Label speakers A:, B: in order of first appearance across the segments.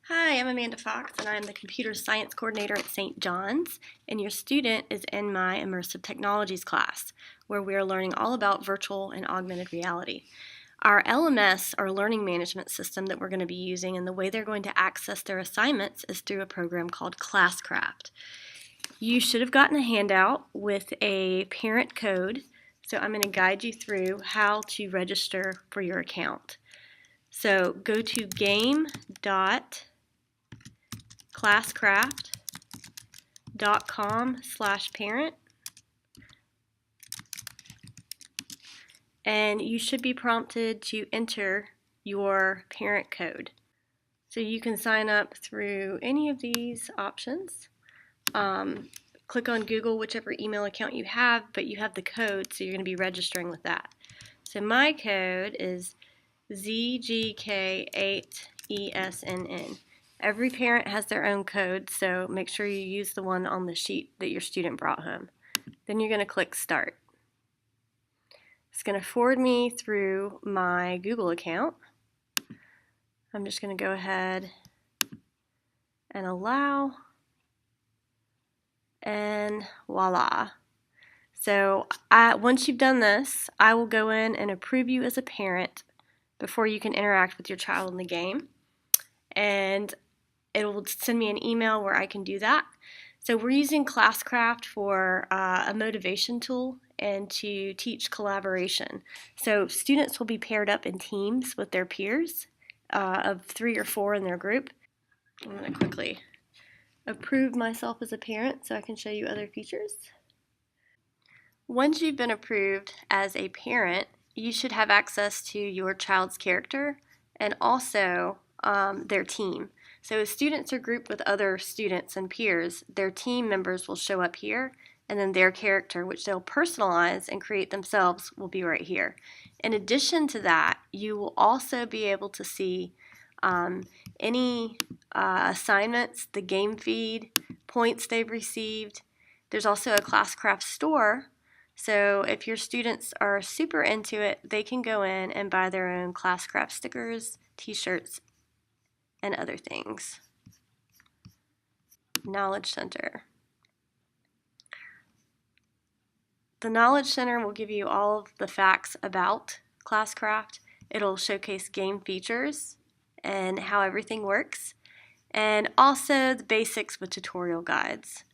A: Hi, I'm Amanda Fox, and I'm the Computer Science Coordinator at St. John's, and your student is in my Immersive Technologies class, where we are learning all about virtual and augmented reality. Our LMS, our learning management system that we're going to be using, and the way they're going to access their assignments is through a program called Classcraft. You should have gotten a handout with a parent code, so I'm going to guide you through how to register for your account. So go to game.classcraft.com/parent, and you should be prompted to enter your parent code. So you can sign up through any of these options. Click on Google, whichever email account you have, but you have the code, so you're going to be registering with that. So my code is ZGK8ESNN. Every parent has their own code, so make sure you use the one on the sheet that your student brought home. Then you're going to click Start. It's going to forward me through my Google account. I'm just going to go ahead and allow, and voila. So once you've done this, I will go in and approve you as a parent before you can interact with your child in the game. And it will send me an email where I can do that. So we're using Classcraft for a motivation tool and to teach collaboration. So students will be paired up in teams with their peers of 3 or 4 in their group. I'm going to quickly approve myself as a parent so I can show you other features. Once you've been approved as a parent, you should have access to your child's character and also their team. So as students are grouped with other students and peers, their team members will show up here, and then their character, which they'll personalize and create themselves, will be right here. In addition to that, you will also be able to see any assignments, the game feed, points they've received. There's also a Classcraft store. So if your students are super into it, they can go in and buy their own Classcraft stickers, t-shirts, and other things. Knowledge Center. The Knowledge Center will give you all of the facts about Classcraft. It'll showcase game features and how everything works, and also the basics with tutorial guides.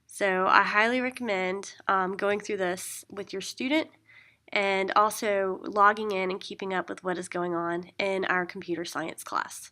A: So I highly recommend going through this with your student and also logging in and keeping up with what is going on in our computer science class.